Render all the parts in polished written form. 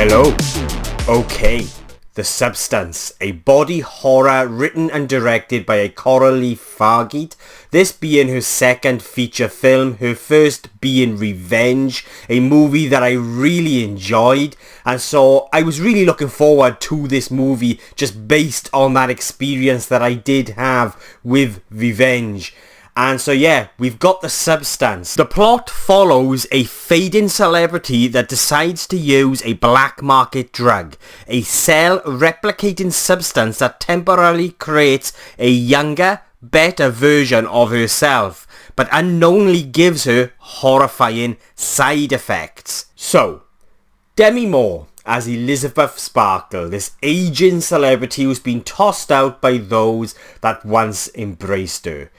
Hello. Okay. The Substance, a body horror written and directed by Coralie Fargeat, this being her second feature film, her first being Revenge, a movie that I really enjoyed, and so I was really looking forward to this movie just based on that experience that I did have with Revenge. And so yeah, we've got The Substance. The plot follows a fading celebrity that decides to use a black market drug, a cell-replicating substance that temporarily creates a younger, better version of herself, but unknowingly gives her horrifying side effects. So, Demi as Elizabeth Sparkle, this aging celebrity who's been tossed out by those that once embraced her.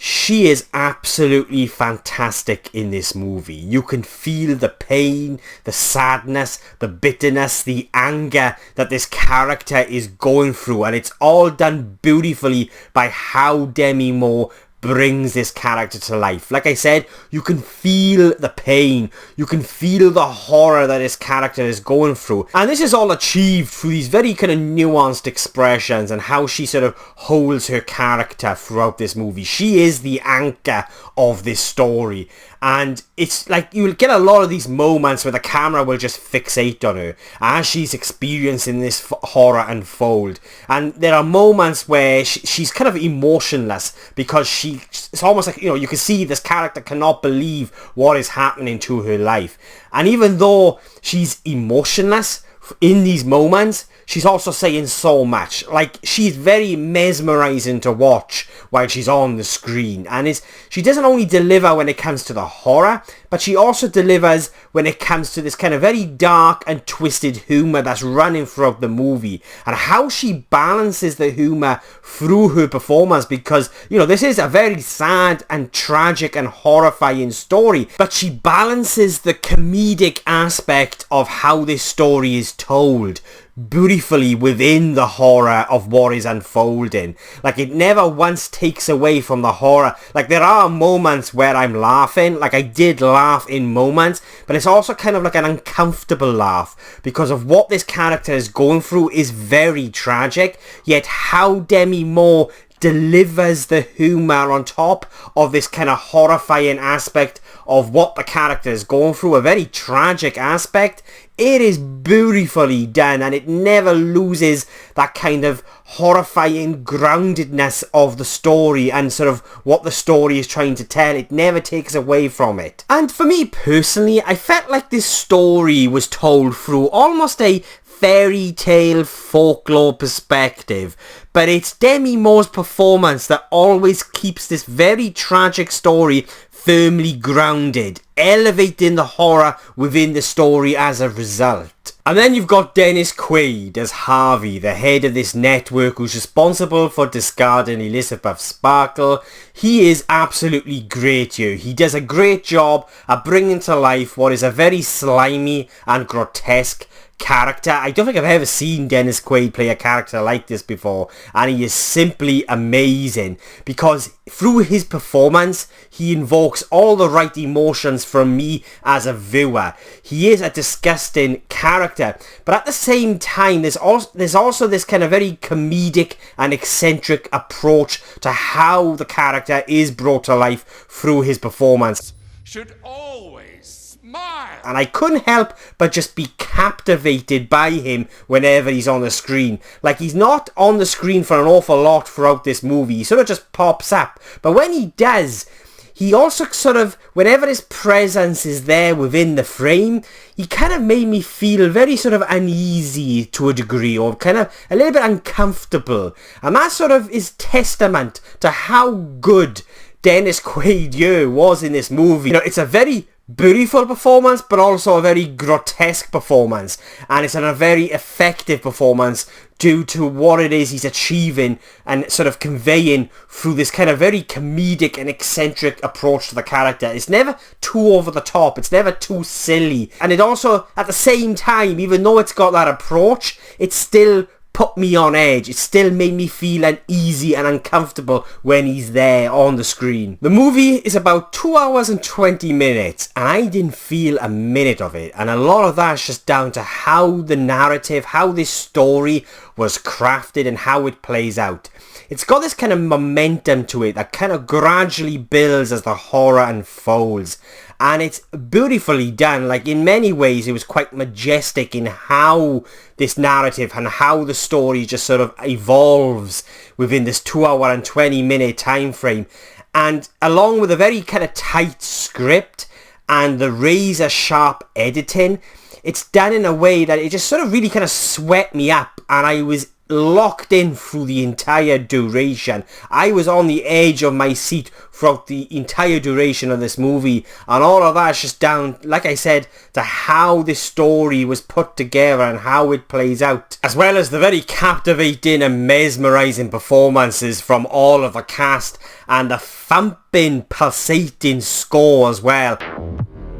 She is absolutely fantastic in this movie. You can feel the pain, the sadness, the bitterness, the anger that this character is going through, and it's all done beautifully by how Demi Moore brings this character to life. Like I said, you can feel the pain, you can feel the horror that this character is going through, and this is all achieved through these very kind of nuanced expressions and how she sort of holds her character throughout this movie. She is the anchor of this story, and it's like you'll get a lot of these moments where the camera will just fixate on her as she's experiencing this horror unfold, and there are moments where she's kind of emotionless because it's almost like, you know, you can see this character cannot believe what is happening to her life, and even though she's emotionless in these moments, she's also saying so much. Like, she's very mesmerizing to watch while she's on the screen, and she doesn't only deliver when it comes to the horror, but she also delivers when it comes to this kind of very dark and twisted humor that's running throughout the movie, and how she balances the humor through her performance, because, you know, this is a very sad and tragic and horrifying story, but she balances the comedic aspect of how this story is told beautifully within the horror of what is unfolding. Like, it never once takes away from the horror. Like, there are moments where I'm laughing, like I did laugh in moments, but it's also kind of like an uncomfortable laugh because of what this character is going through is very tragic, yet how Demi Moore delivers the humor on top of this kind of horrifying aspect of what the character is going through, a very tragic aspect. It is beautifully done, and it never loses that kind of horrifying groundedness of the story and sort of what the story is trying to tell. It never takes away from it. And for me personally, I felt like this story was told through almost a fairy tale folklore perspective, but it's Demi Moore's performance that always keeps this very tragic story firmly grounded, elevating the horror within the story as a result. And then you've got Dennis Quaid as Harvey, the head of this network who's responsible for discarding Elizabeth Sparkle. He is absolutely great here. He does a great job at bringing to life what is a very slimy and grotesque character. I don't think I've ever seen Dennis Quaid play a character like this before, and he is simply amazing because through his performance he invokes all the right emotions from me as a viewer. He is a disgusting character, but at the same time there's also this kind of very comedic and eccentric approach to how the character is brought to life through his performance. Should always smile. And I couldn't help but just be captivated by him whenever he's on the screen. Like, he's not on the screen for an awful lot throughout this movie. He sort of just pops up. But when he does, he also sort of, whenever his presence is there within the frame, he kind of made me feel very sort of uneasy to a degree, or kind of a little bit uncomfortable. And that sort of is testament to how good Dennis Quaid was in this movie. You know, it's a very beautiful performance, but also a very grotesque performance, and it's a very effective performance due to what it is he's achieving and sort of conveying through this kind of very comedic and eccentric approach to the character. It's never too over the top, it's never too silly, and it also, at the same time, even though it's got that approach, it's still put me on edge. It still made me feel uneasy and uncomfortable when he's there on the screen. The movie is about 2 hours and 20 minutes, and I didn't feel a minute of it. And a lot of that's just down to how the narrative, how this story was crafted and how it plays out. It's got this kind of momentum to it that kind of gradually builds as the horror unfolds. And it's beautifully done. Like, in many ways, it was quite majestic in how this narrative and how the story just sort of evolves within this 2 hour and 20 minute time frame. And along with a very kind of tight script and the razor sharp editing, it's done in a way that it just sort of really kind of swept me up, and I was locked in through the entire duration. I was on the edge of my seat throughout the entire duration of this movie, and all of that's just down, like I said, to how this story was put together and how it plays out, as well as the very captivating and mesmerising performances from all of the cast and the thumping, pulsating score as well.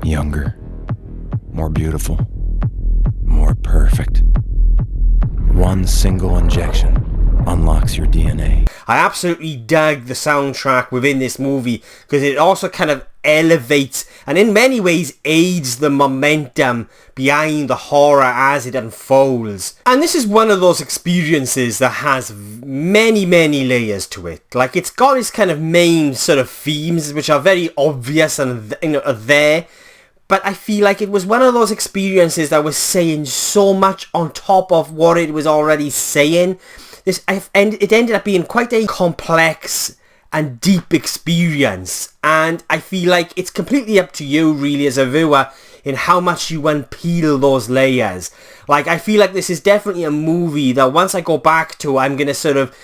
Younger, more beautiful, more perfect. One single injection unlocks your DNA. I absolutely dug the soundtrack within this movie because it also kind of elevates and in many ways aids the momentum behind the horror as it unfolds. And this is one of those experiences that has many layers to it. Like, it's got its kind of main sort of themes which are very obvious and are there. But I feel like it was one of those experiences that was saying so much on top of what it was already saying. It ended up being quite a complex and deep experience. And I feel like it's completely up to you, really, as a viewer, in how much you unpeel those layers. Like, I feel like this is definitely a movie that once I go back to, I'm going to sort of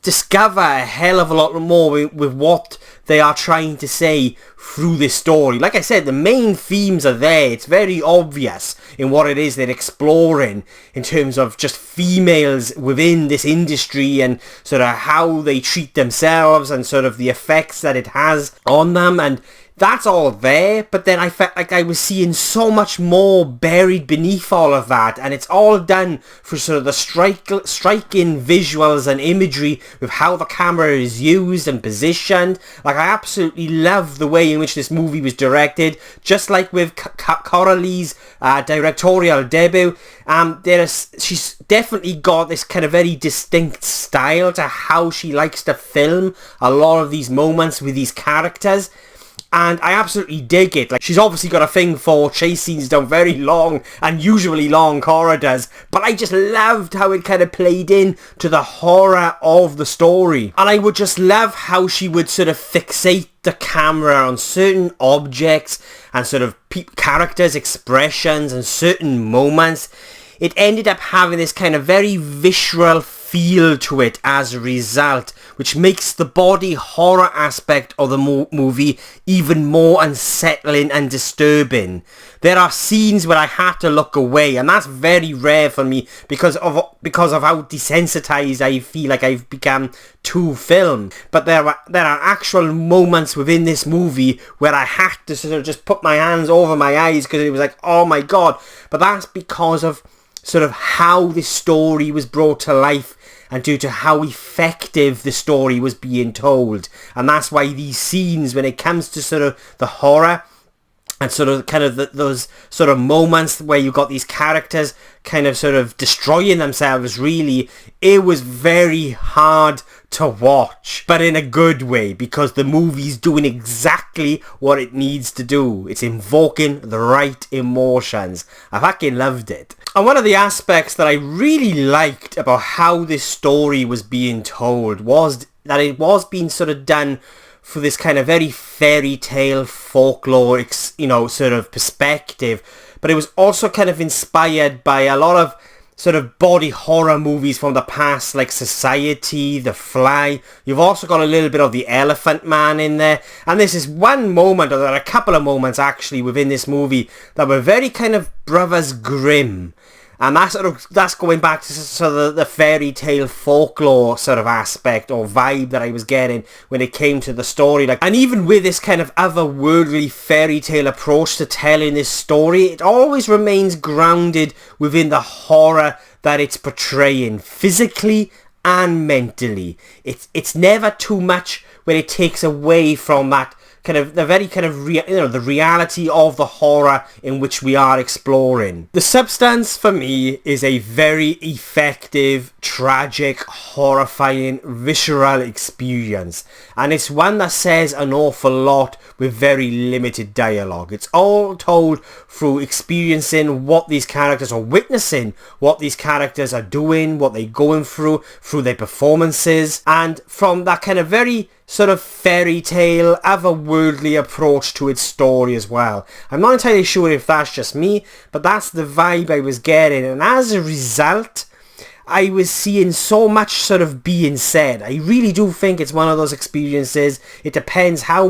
discover a hell of a lot more with what they are trying to say through this story. Like I said, the main themes are there. It's very obvious in what it is they're exploring in terms of just females within this industry and sort of how they treat themselves and sort of the effects that it has on them, and that's all there, but then I felt like I was seeing so much more buried beneath all of that, and it's all done for sort of the striking visuals and imagery with how the camera is used and positioned. Like, I absolutely love the way in which this movie was directed, just like with Coralie's directorial debut. She's definitely got this kind of very distinct style to how she likes to film a lot of these moments with these characters. And I absolutely dig it. Like, she's obviously got a thing for chase scenes down very long and usually long corridors, but I just loved how it kind of played in to the horror of the story. And I would just love how she would sort of fixate the camera on certain objects and sort of characters' expressions and certain moments. It ended up having this kind of very visceral feel to it as a result, which makes the body horror aspect of the movie even more unsettling and disturbing. There are scenes where I had to look away, and that's very rare for me because of how desensitized I feel like I've become to film. But there are actual moments within this movie where I had to sort of just put my hands over my eyes because it was like, oh my god. But that's because of sort of how this story was brought to life and due to how effective the story was being told. And that's why these scenes, when it comes to sort of the horror and sort of kind of those sort of moments where you've got these characters kind of sort of destroying themselves, really, it was very hard to watch, but in a good way, because the movie's doing exactly what it needs to do. It's invoking the right emotions. I fucking loved it. And one of the aspects that I really liked about how this story was being told was that it was being sort of done for this kind of very fairy tale folklore, sort of perspective, but it was also kind of inspired by a lot of sort of body horror movies from the past, like Society, The Fly. You've also got a little bit of The Elephant Man in there, and this is one moment, or there are a couple of moments actually within this movie that were very kind of Brothers Grimm. And that's going back to sort of the fairy tale folklore sort of aspect or vibe that I was getting when it came to the story. Like, and even with this kind of otherworldly fairy tale approach to telling this story, it always remains grounded within the horror that it's portraying, physically and mentally. It's never too much when it takes away from that kind of the very kind of the reality of the horror in which we are exploring. The Substance for me is a very effective, tragic, horrifying, visceral experience, and it's one that says an awful lot with very limited dialogue. It's all told through experiencing what these characters are witnessing, what these characters are doing, what they're going through their performances, and from that kind of very sort of fairy tale, otherworldly approach to its story as well. I'm not entirely sure if that's just me, but that's the vibe I was getting, and as a result, I was seeing so much sort of being said. I really do think it's one of those experiences. It depends how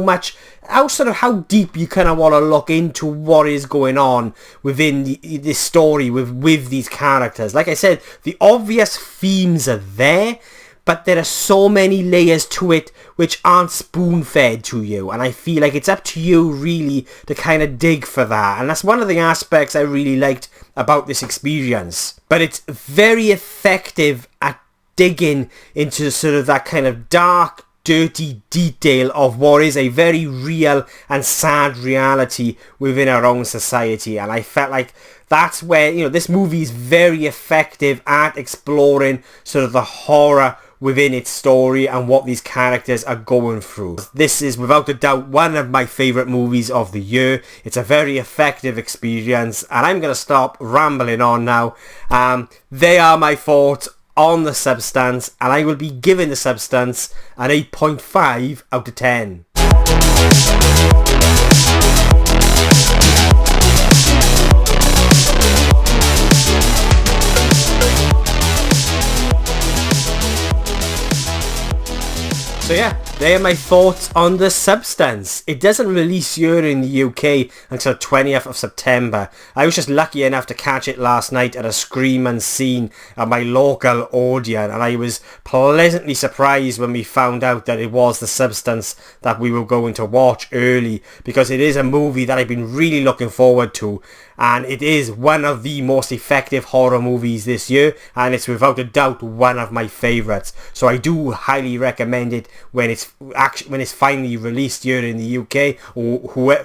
deep you kind of want to look into what is going on within this story with these characters. Like I said, the obvious themes are there, but there are so many layers to it which aren't spoon-fed to you, and I feel like it's up to you really to kind of dig for that, and that's one of the aspects I really liked about this experience. But it's very effective at digging into sort of that kind of dark, dirty detail of what is a very real and sad reality within our own society, and I felt like that's where, you know, this movie is very effective at exploring sort of the horror within its story and what these characters are going through. This is without a doubt one of my favourite movies of the year. It's a very effective experience, and I'm going to stop rambling on now. They are my thoughts on The Substance, and I will be giving The Substance an 8.5 out of 10. So yeah, they are my thoughts on The Substance. It doesn't release here in the UK until 20th of September. I was just lucky enough to catch it last night at a Scream Unseen at my local Odeon, and I was pleasantly surprised when we found out that it was The Substance that we were going to watch early, because it is a movie that I've been really looking forward to, and it is one of the most effective horror movies this year, and it's without a doubt one of my favourites. So I do highly recommend it when it's finally released here in the UK or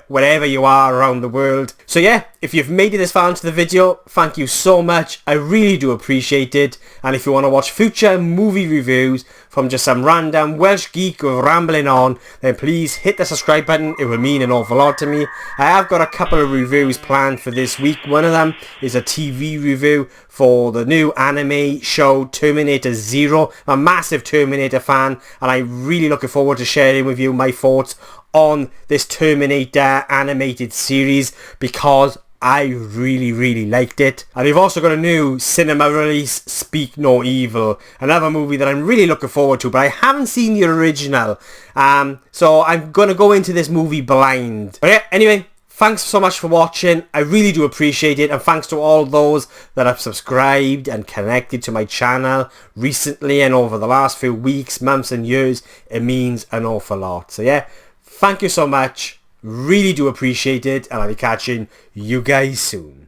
wherever you are around the world. So yeah, if you've made it this far into the video, thank you so much. I really do appreciate it. And if you want to watch future movie reviews from just some random Welsh geek rambling on, then please hit the subscribe button. It will mean an awful lot to me. I have got a couple of reviews planned for this week. One of them is a TV review for the new anime show Terminator Zero. I'm a massive Terminator fan, and I'm really looking forward to sharing with you my thoughts on this Terminator animated series, because I really liked it. And we've also got a new cinema release, Speak No Evil, another movie that I'm really looking forward to, but I haven't seen the original, so I'm gonna go into this movie blind. But yeah, anyway, thanks so much for watching. I really do appreciate it, and thanks to all those that have subscribed and connected to my channel recently and over the last few weeks, months and years. It means an awful lot. So yeah, thank you so much. Really do appreciate it, and I'll be catching you guys soon.